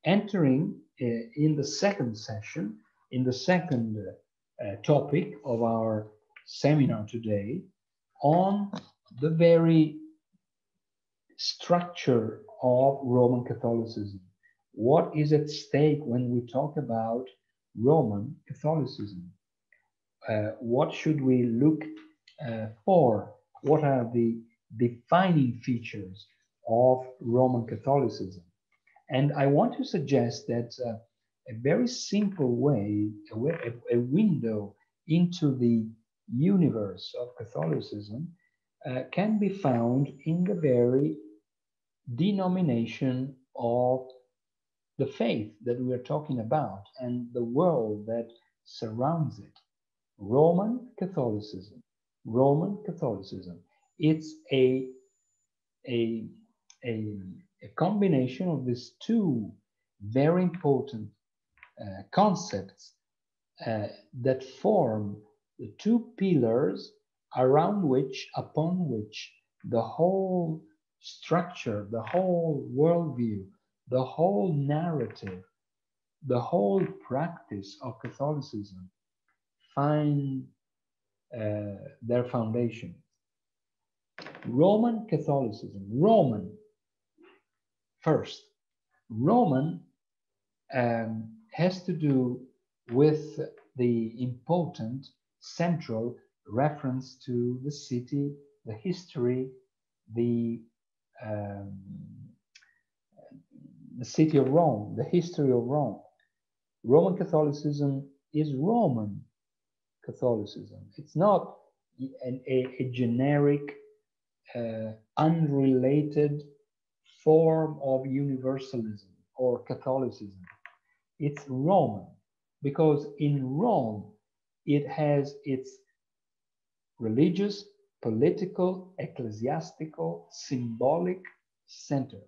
entering in the second session, in the second topic of our seminar today, on the very structure of Roman Catholicism. What is at stake when we talk about Roman Catholicism? What should we look for? What are the defining features of Roman Catholicism? And I want to suggest that a very simple way, a window into the universe of Catholicism can be found in the very denomination of the faith that we are talking about and the world that surrounds it. Roman Catholicism. Roman Catholicism. It's a combination of these two very important concepts that form the two pillars upon which the whole structure, the whole worldview, the whole narrative, the whole practice of Catholicism find their foundation. Roman Catholicism, Roman first. Roman has to do with the important central reference to the city, the history, the city of Rome, the history of Rome. Roman Catholicism is Roman Catholicism. It's not a generic, unrelated form of universalism or Catholicism. It's Roman because in Rome it has its religious, political, ecclesiastical, symbolic center.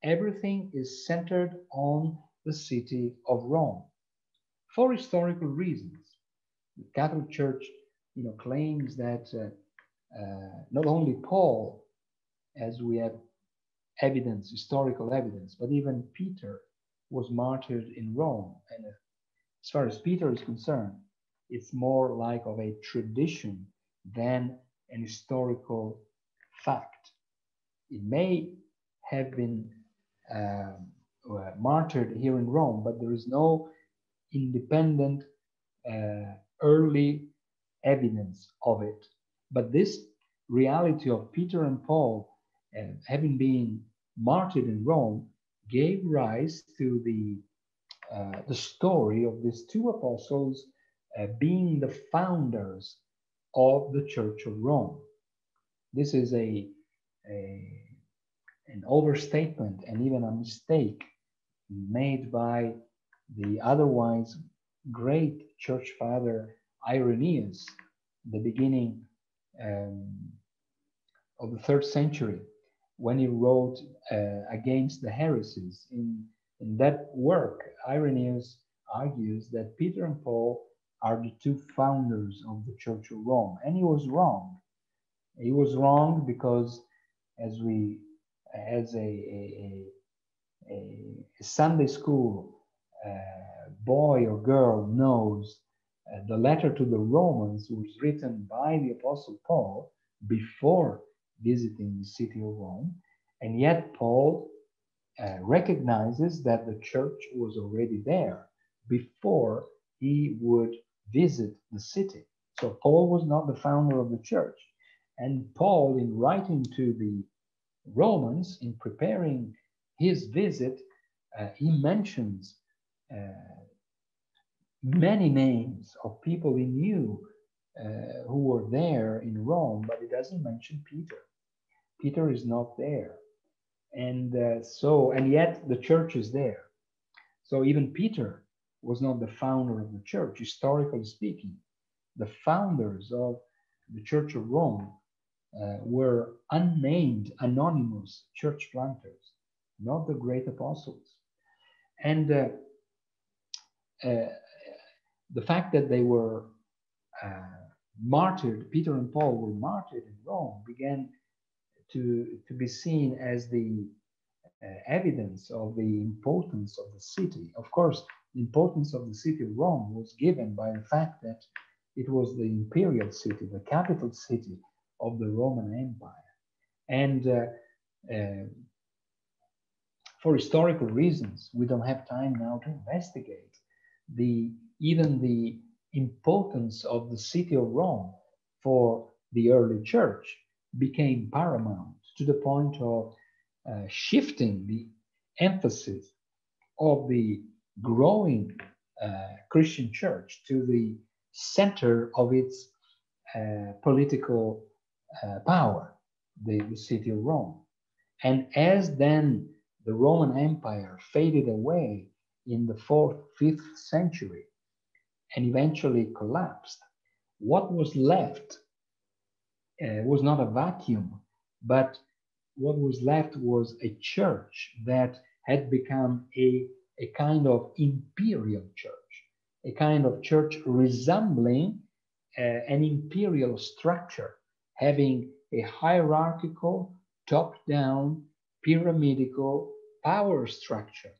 Everything is centered on the city of Rome for historical reasons. The Catholic Church, claims that not only Paul, as we have evidence, historical evidence, but even Peter was martyred in Rome. And as far as Peter is concerned, it's more like of a tradition than an historical fact. It may have been martyred here in Rome, but there is no independent early evidence of it. But this reality of Peter and Paul having been martyred in Rome gave rise to the story of these two apostles being the founders of the Church of Rome. This is an overstatement and even a mistake made by the otherwise great church father Irenaeus, the beginning of the 3rd century, when he wrote against the heresies. In that work, Irenaeus argues that Peter and Paul are the two founders of the Church of Rome, and he was wrong. He was wrong because, as a Sunday school boy or girl knows, the letter to the Romans was written by the Apostle Paul before visiting the city of Rome, and yet Paul recognizes that the church was already there before he would visit the city. So Paul was not the founder of the church. And Paul, in writing to the Romans, in preparing his visit, he mentions many names of people he knew who were there in Rome, but he doesn't mention Peter. Peter is not there. And yet the church is there. So even Peter was not the founder of the church, historically speaking. The founders of the Church of Rome were unnamed, anonymous church planters, not the great apostles. And the fact that they were martyred, Peter and Paul were martyred in Rome, began to be seen as the evidence of the importance of the city. Of course, the importance of the city of Rome was given by the fact that it was the imperial city, the capital city of the Roman Empire. And for historical reasons, we don't have time now to investigate even the importance of the city of Rome for the early church became paramount to the point of shifting the emphasis of the growing Christian church to the center of its political power, the city of Rome. And as then the Roman Empire faded away in the 4th, 5th century and eventually collapsed, what was left was not a vacuum, but what was left was a church that had become a kind of imperial church, a kind of church resembling an imperial structure, having a hierarchical, top-down, pyramidal power structure,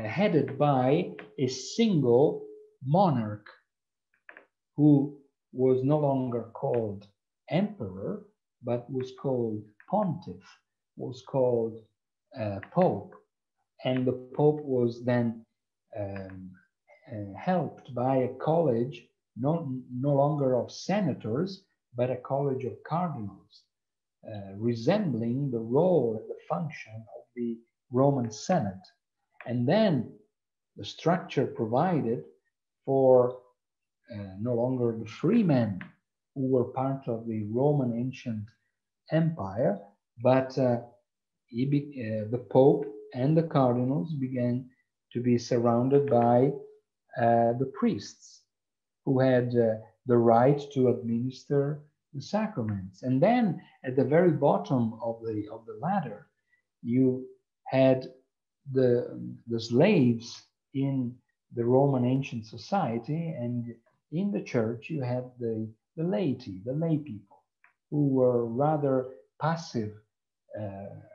headed by a single monarch who was no longer called emperor, but was called pontiff, was called pope. And the pope was then helped by a college, no longer of senators, but a college of cardinals, resembling the role and the function of the Roman Senate. And then the structure provided for no longer the free men who were part of the Roman ancient empire, but the Pope and the cardinals began to be surrounded by the priests who had the right to administer the sacraments. And then at the very bottom of the ladder, you had the slaves in the Roman ancient society, and in the church you had the laity, the lay people, who were rather passive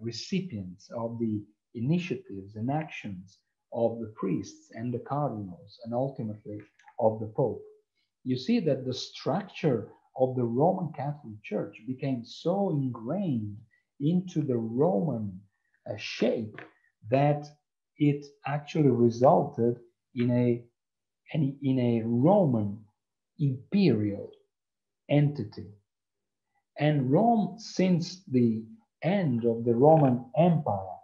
recipients of the initiatives and actions of the priests and the cardinals, and ultimately of the Pope. You see that the structure of the Roman Catholic Church became so ingrained into the Roman shape that it actually resulted in a Roman imperial entity. And Rome, since the end of the Roman Empire,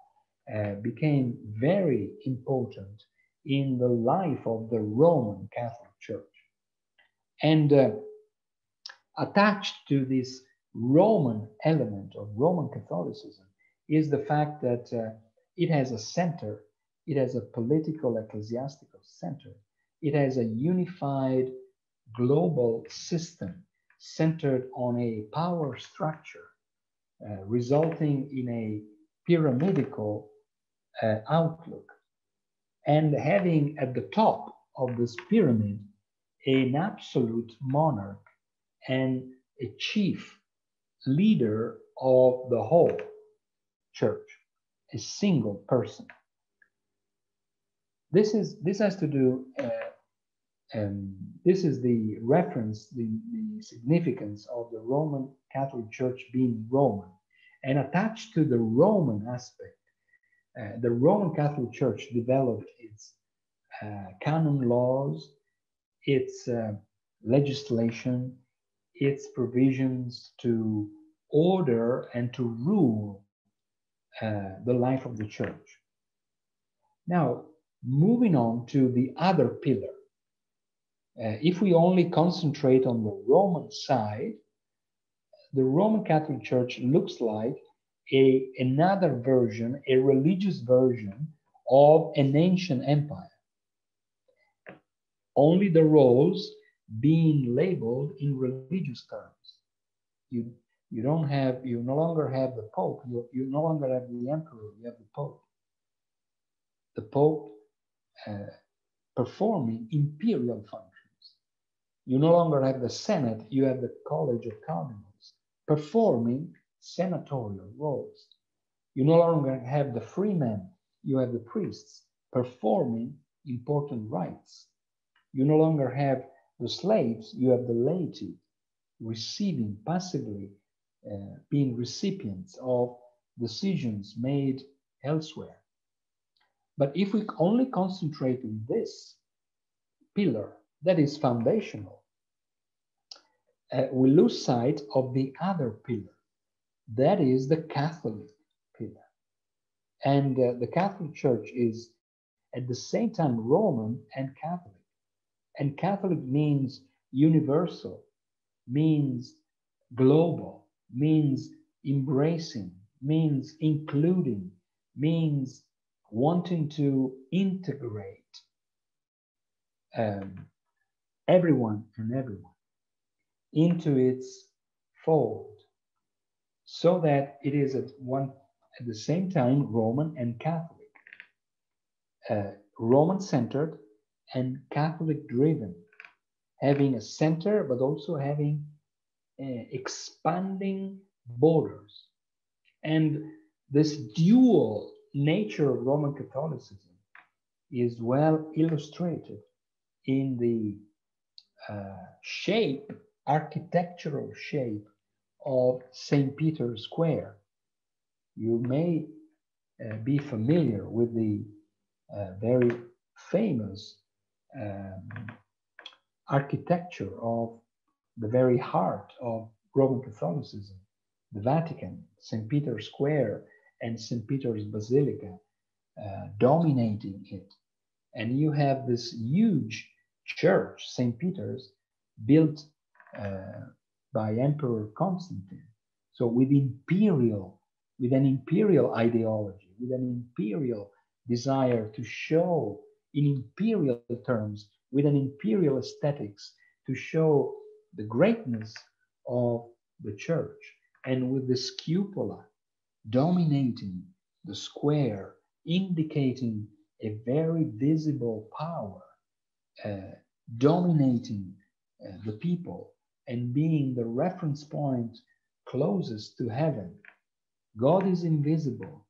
became very important in the life of the Roman Catholic Church. And attached to this Roman element of Roman Catholicism is the fact that it has a center, it has a political ecclesiastical center, it has a unified global system centered on a power structure, resulting in a pyramidal outlook, and having at the top of this pyramid an absolute monarch and a chief leader of the whole church, a single person. This has to do, this is the reference, the significance of the Roman Catholic Church being Roman. And attached to the Roman aspect, the Roman Catholic Church developed its canon laws, its legislation, its provisions to order and to rule the life of the church. Now, moving on to the other pillar. If we only concentrate on the Roman side, the Roman Catholic Church looks like another version, a religious version of an ancient empire. Only the roles being labeled in religious terms. You no longer have the Pope, you no longer have the Emperor, you have the Pope. The Pope performing imperial functions. You no longer have the Senate, you have the College of Cardinals performing senatorial roles. You no longer have the free men, you have the priests performing important rites. You no longer have the slaves, you have the laity receiving passively, being recipients of decisions made elsewhere. But if we only concentrate on this pillar that is foundational, we lose sight of the other pillar, that is the Catholic pillar. And the Catholic Church is at the same time Roman and Catholic. And Catholic means universal, means global, means embracing, means including, means wanting to integrate everyone and everyone into its fold, so that it is at the same time Roman and Catholic, Roman-centered and Catholic-driven, having a center but also having expanding borders. And this dual nature of Roman Catholicism is well illustrated in the architectural shape of St. Peter's Square. You may be familiar with the very famous architecture of the very heart of Roman Catholicism, the Vatican, St. Peter's Square, and St. Peter's Basilica dominating it. And you have this huge church, St. Peter's, built by Emperor Constantine. So with an imperial ideology, with an imperial desire to show in imperial terms, with an imperial aesthetics, to show the greatness of the church, and with this cupola dominating the square, indicating a very visible power, dominating the people and being the reference point closest to heaven. God is invisible.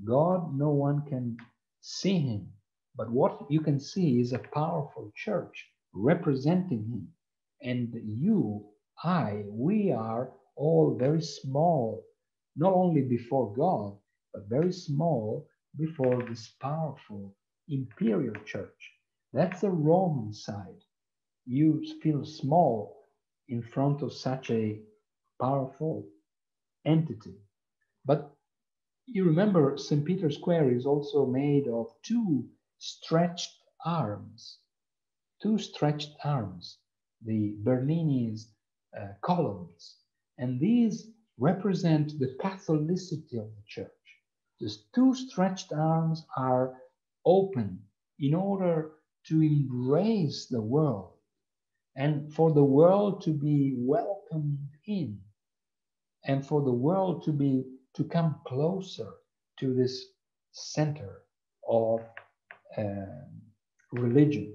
God, no one can see him. But what you can see is a powerful church representing him. And you, we are all very small, not only before God, but very small before this powerful imperial church. That's the Roman side. You feel small in front of such a powerful entity. But you remember St. Peter's Square is also made of two stretched arms, the Bernini's columns. And these represent the Catholicity of the church. These two stretched arms are open in order to embrace the world and for the world to be welcomed in, and for the world to come closer to this center of religion,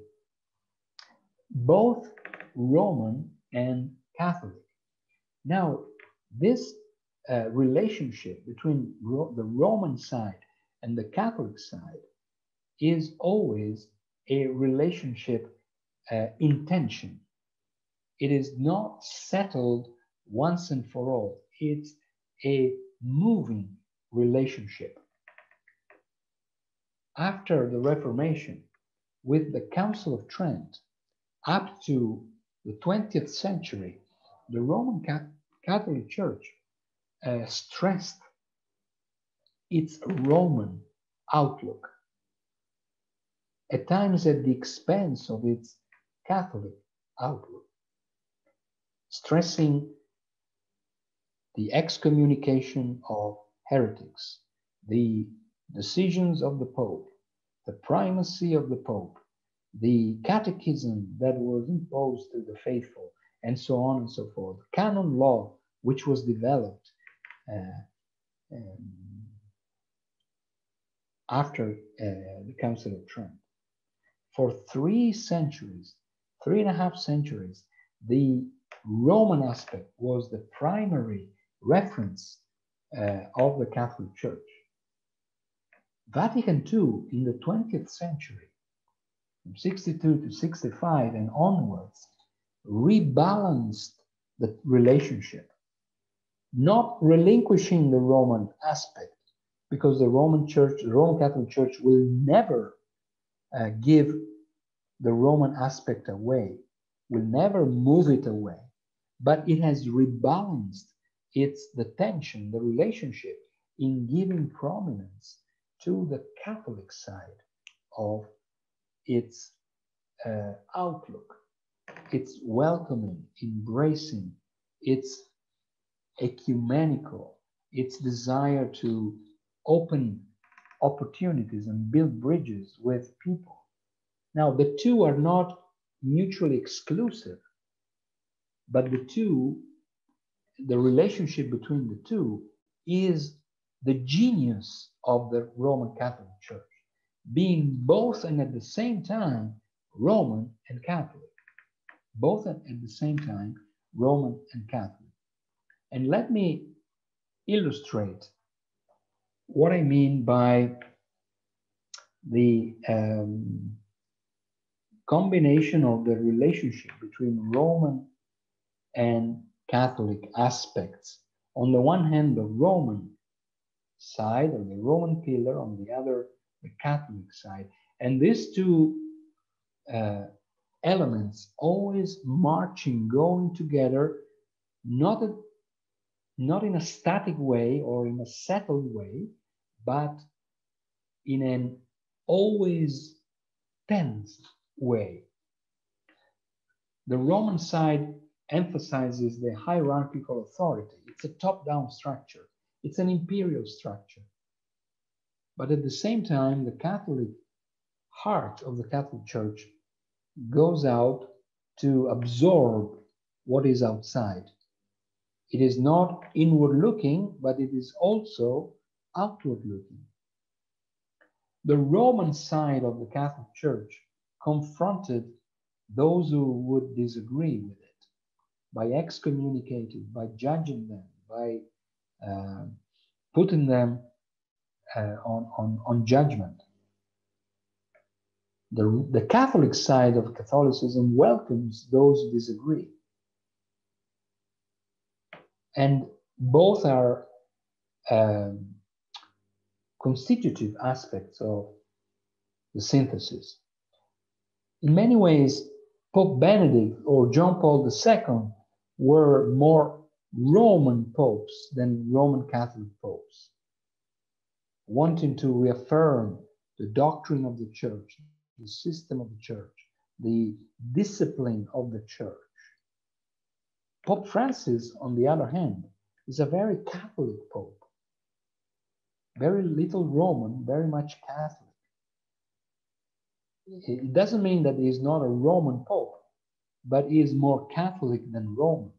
both Roman and Catholic. Now, this relationship between the Roman side and the Catholic side is always a relationship in tension. It is not settled once and for all. It's a moving relationship. After the Reformation, with the Council of Trent, up to the 20th century, the Roman Catholic Church stressed its Roman outlook, at times at the expense of its Catholic outlook, stressing the excommunication of heretics, the decisions of the Pope, the primacy of the Pope, the catechism that was imposed to the faithful, and so on and so forth. Canon law, which was developed after the Council of Trent. For 3 centuries, 3.5 centuries, the Roman aspect was the primary reference of the Catholic Church. Vatican II in the 20th century, from 62 to 65 and onwards, rebalanced the relationship, not relinquishing the Roman aspect, because the Roman Church, the Roman Catholic Church will never give the Roman aspect away, will never move it away, but it has rebalanced the tension, the relationship, in giving prominence to the Catholic side of its outlook, its welcoming, embracing, its ecumenical, its desire to open opportunities and build bridges with people. Now, the two are not mutually exclusive, but the relationship between the two is the genius of the Roman Catholic Church, being both and at the same time Roman and Catholic. Both at the same time Roman and Catholic. And let me illustrate what I mean by the combination of the relationship between Roman and Catholic aspects. On the one hand, the Roman side, or the Roman pillar; on the other, the Catholic side. And these two elements always marching, going together, not in a static way or in a settled way, but in an always tense way. The Roman side emphasizes the hierarchical authority. It's a top-down structure. It's an imperial structure. But at the same time, the Catholic heart of the Catholic Church goes out to absorb what is outside. It is not inward looking, but it is also outward looking. The Roman side of the Catholic Church confronted those who would disagree with it by excommunicating, by judging them, by putting them on judgment. The Catholic side of Catholicism welcomes those who disagree. And both are constitutive aspects of the synthesis. In many ways, Pope Benedict or John Paul II were more Roman popes than Roman Catholic popes, wanting to reaffirm the doctrine of the Church, the system of the Church, the discipline of the Church. Pope Francis, on the other hand, is a very Catholic pope, very little Roman, very much Catholic. It doesn't mean that he is not a Roman pope, but he is more Catholic than Roman.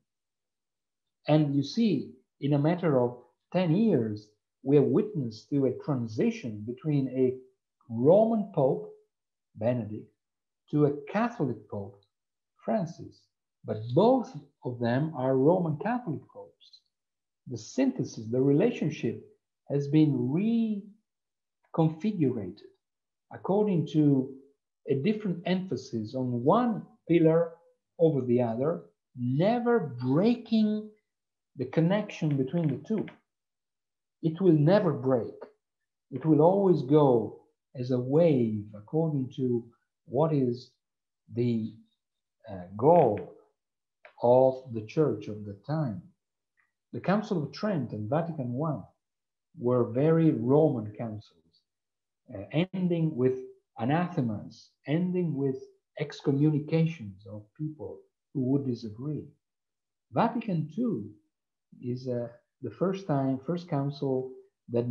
And you see, in a matter of 10 years, we have witnessed to a transition between a Roman pope, Benedict, to a Catholic pope, Francis. But both of them are Roman Catholic popes. The synthesis, the relationship has been reconfigured according to a different emphasis on one pillar over the other, never breaking the connection between the two. It will never break. It will always go as a wave according to what is the goal of the Church of the time. The Council of Trent and Vatican I were very Roman councils, ending with anathemas, ending with excommunications of people who would disagree. Vatican II is the first council that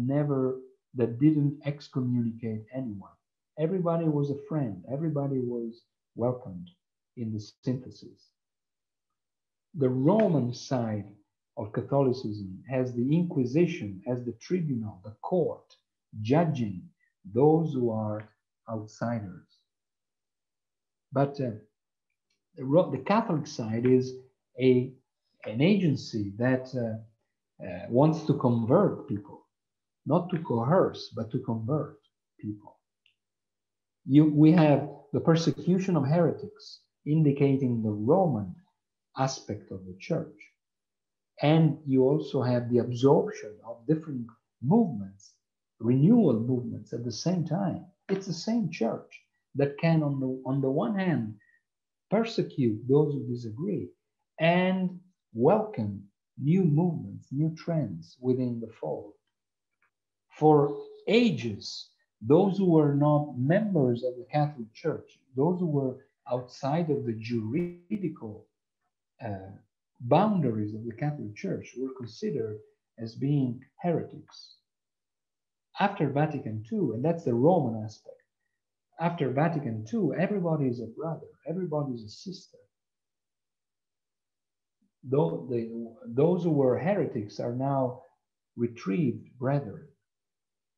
didn't excommunicate anyone. Everybody was a friend. Everybody was welcomed in the synthesis. The Roman side of Catholicism has the Inquisition, has the tribunal, the court, judging those who are outsiders. But the Catholic side is an agency that wants to convert people, not to coerce, but to convert. people. We have the persecution of heretics, indicating the Roman aspect of the church. And you also have the absorption of different movements, renewal movements at the same time. It's the same church that can, on the one hand, persecute those who disagree and welcome new movements, new trends within the fold. For ages, those who were not members of the Catholic Church, those who were outside of the juridical boundaries of the Catholic Church, were considered as being heretics. After Vatican II, and that's the Roman aspect, after Vatican II, everybody is a brother, everybody is a sister. Those who were heretics are now retrieved brethren.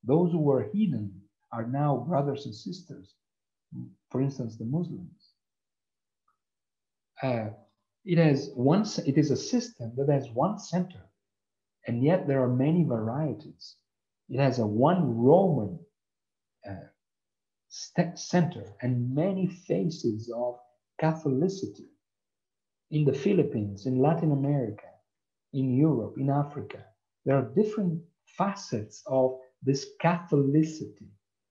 Those who were heathen are now brothers and sisters. For instance, the Muslims. It is a system that has one center, and yet there are many varieties. It has a one Roman center and many faces of Catholicity. In the Philippines, in Latin America, in Europe, in Africa, there are different facets of this Catholicity,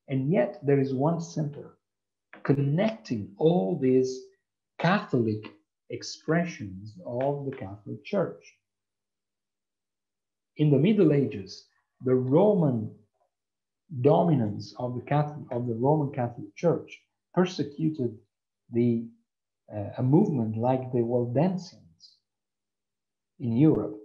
and yet there is one center connecting all these Catholic expressions of the Catholic Church. In the Middle Ages, the Roman dominance of the Roman Catholic Church persecuted a movement like the Waldensians in Europe,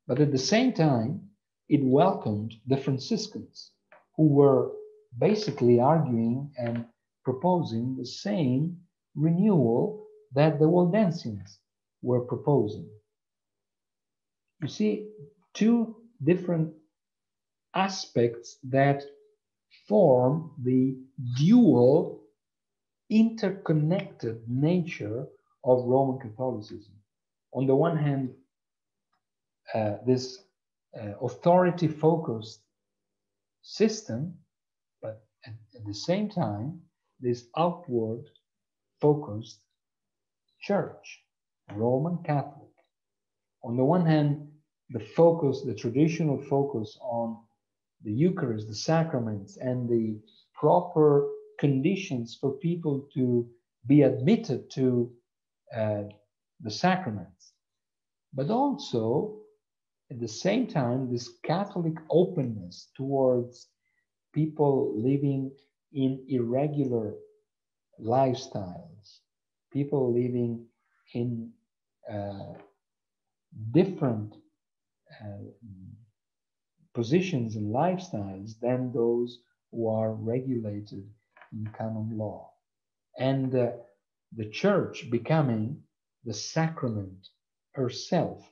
but at the same time, it welcomed the Franciscans, who were basically arguing and proposing the same renewal that the Waldensians were proposing. You see, two different aspects that form the dual, interconnected nature of Roman Catholicism. On the one hand, this authority-focused system, but at the same time, this outward-focused church, Roman Catholic. On the one hand, the traditional focus on the Eucharist, the sacraments, and the proper conditions for people to be admitted to the sacraments. But also, at the same time, this Catholic openness towards people living in irregular lifestyles, people living in different positions and lifestyles than those who are regulated in canon law. And the church becoming the sacrament herself,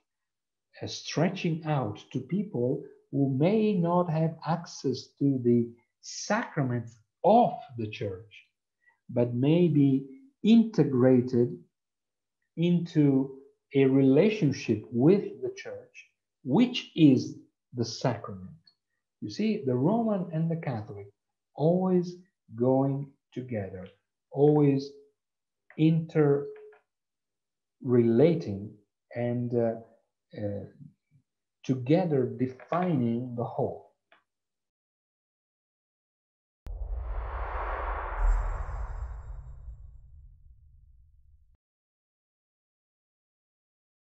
stretching out to people who may not have access to the sacraments of the church, but may be integrated into a relationship with the church, which is the sacrament. You see, the Roman and the Catholic always going together, always interrelating and together defining the whole.